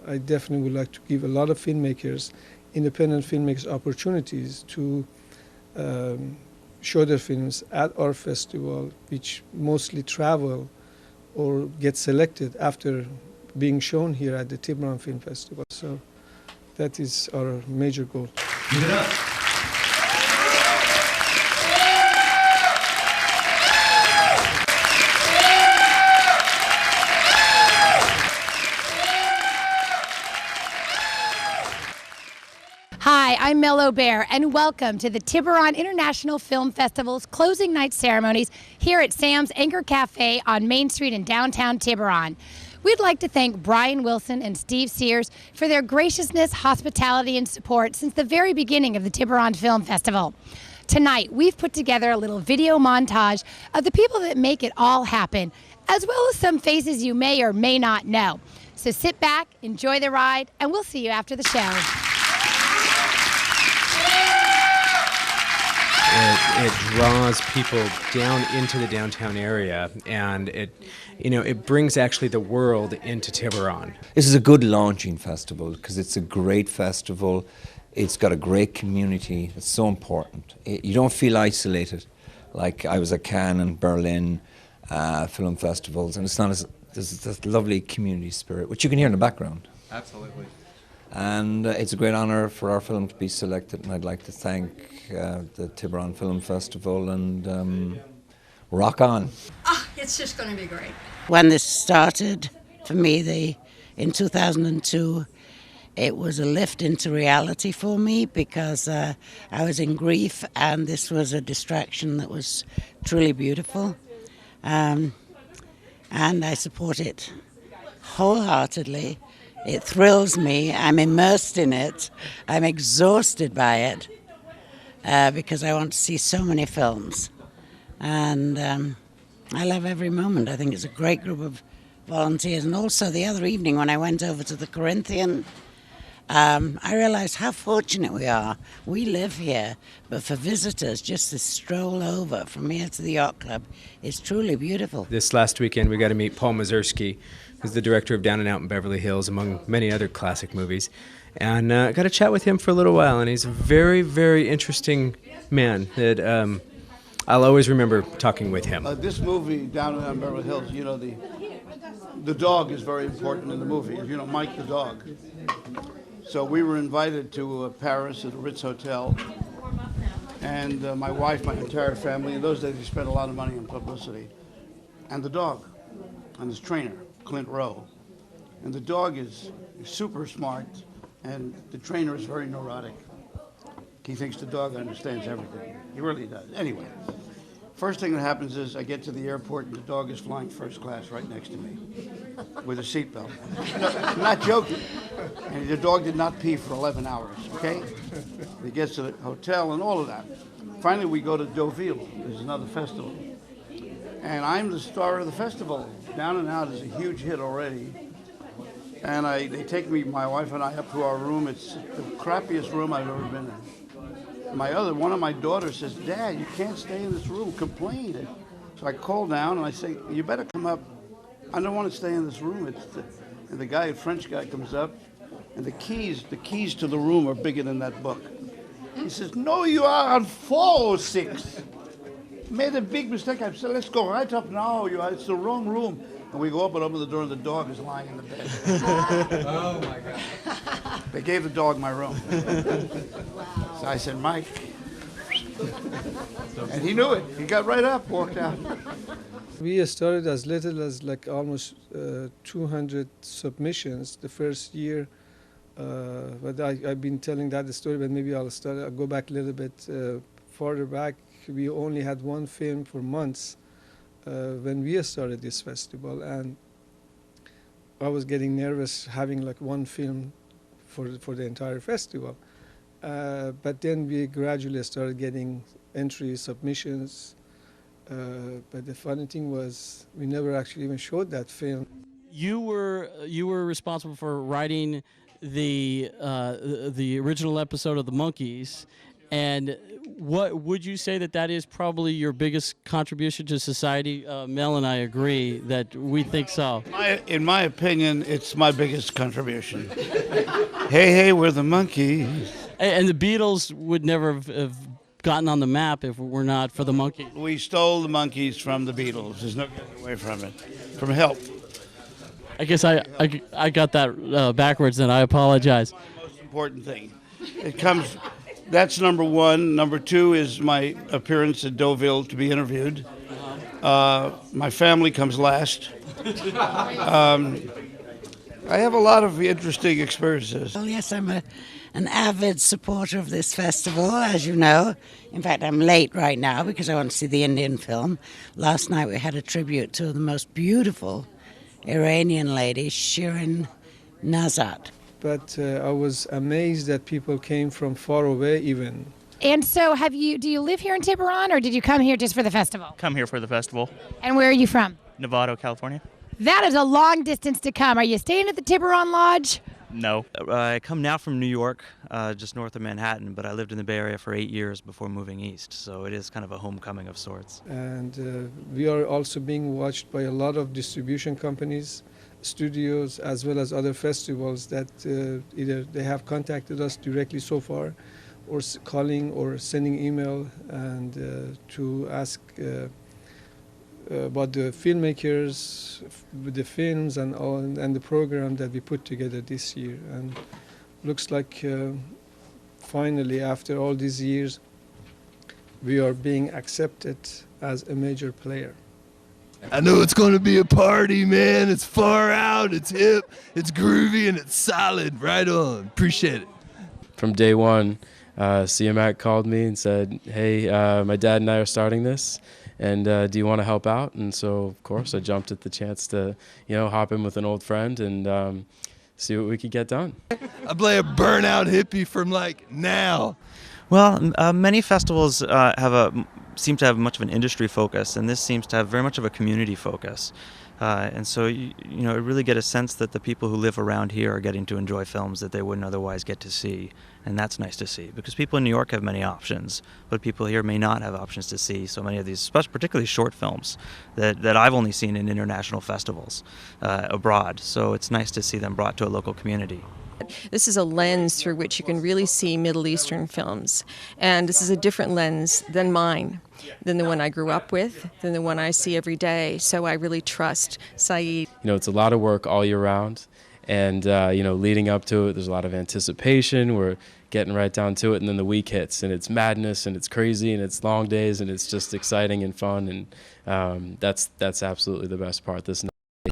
I definitely would like to give a lot of filmmakers, independent filmmakers, opportunities to show their films at our festival, which mostly travel or get selected after being shown here at the Tiburon Film Festival. So that is our major goal. Give it up. Hi, I'm Mel O'Bear, and welcome to the Tiburon International Film Festival's closing night ceremonies here at Sam's Anchor Cafe on Main Street in downtown Tiburon. We'd like to thank Brian Wilson and Steve Sears for their graciousness, hospitality, and support since the very beginning of the Tiburon Film Festival. Tonight, we've put together a little video montage of the people that make it all happen, as well as some faces you may or may not know. So sit back, enjoy the ride, and we'll see you after the show. It draws people down into the downtown area, and it brings actually the world into Tiburon. This is a good launching festival because it's a great festival. It's got a great community. It's so important. You don't feel isolated. Like I was at Cannes and Berlin film festivals, and it's not as there's this lovely community spirit, which you can hear in the background. Absolutely. And it's a great honour for our film to be selected, and I'd like to thank the Tiburon Film Festival and rock on. Oh, it's just going to be great. When this started, for me, in 2002, it was a lift into reality for me because I was in grief, and this was a distraction that was truly beautiful. And I support it wholeheartedly. It thrills me. I'm immersed in it. I'm exhausted by it because I want to see so many films. And I love every moment. I think it's a great group of volunteers. And also the other evening when I went over to the Corinthian, I realized how fortunate we are. We live here, but for visitors, just to stroll over from here to the yacht club is truly beautiful. This last weekend we got to meet Paul Mazursky, who's the director of Down and Out in Beverly Hills, among many other classic movies. And I got to chat with him for a little while, and he's a very, very interesting man that I'll always remember talking with him. This movie, Down and Out in Beverly Hills, you know, the dog is very important in the movie. You know, Mike the dog. So we were invited to Paris at the Ritz Hotel, and my wife, my entire family, in those days we spent a lot of money on publicity, and the dog, and his trainer, Clint Rowe. And the dog is super smart, and the trainer is very neurotic. He thinks the dog understands everything. He really does. Anyway, first thing that happens is I get to the airport and the dog is flying first class right next to me with a seatbelt. No, I'm not joking. And the dog did not pee for 11 hours, okay? He gets to the hotel and all of that. Finally, we go to Deauville. There's another festival. And I'm the star of the festival. Down and Out is a huge hit already. And they take me, my wife and I, up to our room. It's the crappiest room I've ever been in. One of my daughters says, "Dad, you can't stay in this room, complain." So I call down and I say, "You better come up. I don't want to stay in this room." And the guy, a French guy, comes up, and the keys to the room are bigger than that book. He says, "No, you are on 406. Made a big mistake." I said, "Let's go right up now. It's the wrong room." And we go up and open the door, and the dog is lying in the bed. Oh, my God. They gave the dog my room. Wow. So I said, "Mike." And he knew it. He got right up, walked out. We started as little as like almost 200 submissions the first year. But I've been telling that story, but maybe I'll go back a little bit farther back. We only had one film for months when we started this festival, and I was getting nervous having like one film for the entire festival. But then we gradually started getting entry submissions. But the funny thing was, we never actually even showed that film. You were responsible for writing the original episode of The Monkees, and What would you say that is probably your biggest contribution to society? Mel and I agree that we think so. In my opinion, it's my biggest contribution. Hey, hey, we're the monkeys. And the Beatles would never have gotten on the map if it were not for the Monkees. We stole the monkeys from the Beatles. There's no getting away from it. From Help. I guess I got that backwards, and I apologize. Most important thing. It comes. That's number one. Number two is my appearance at Deauville to be interviewed. My family comes last. I have a lot of interesting experiences. Well, yes, I'm an avid supporter of this festival, as you know. In fact, I'm late right now because I want to see the Indian film. Last night we had a tribute to the most beautiful Iranian lady, Shirin Nazat. But I was amazed that people came from far away even. And so do you live here in Tiburon, or did you come here just for the festival? Come here for the festival. And where are you from? Novato, California. That is a long distance to come. Are you staying at the Tiburon Lodge? No. I come now from New York, just north of Manhattan, but I lived in the Bay Area for 8 years before moving east, so it is kind of a homecoming of sorts. And we are also being watched by a lot of distribution companies, studios, as well as other festivals that either they have contacted us directly so far, or calling or sending email and to ask about the filmmakers, the films and all, and the program that we put together this year. And looks like finally, after all these years, we are being accepted as a major player. I know it's going to be a party, man. It's far out, it's hip, it's groovy, and it's solid. Right on. Appreciate it. From day one, CMAC called me and said, hey, my dad and I are starting this, and do you want to help out? And so, of course, I jumped at the chance to, hop in with an old friend and see what we could get done. I play a burnout hippie from, now. Well, many festivals seem to have much of an industry focus, and this seems to have very much of a community focus. And so, you really get a sense that the people who live around here are getting to enjoy films that they wouldn't otherwise get to see. And that's nice to see, because people in New York have many options, but people here may not have options to see so many of these, particularly short films, that I've only seen in international festivals abroad. So it's nice to see them brought to a local community. This is a lens through which you can really see Middle Eastern films. And this is a different lens than mine, than the one I grew up with, than the one I see every day. So I really trust Saeed. It's a lot of work all year round. And, leading up to it, there's a lot of anticipation. We're getting right down to it. And then the week hits, and it's madness, and it's crazy, and it's long days, and it's just exciting and fun. And that's absolutely the best part. This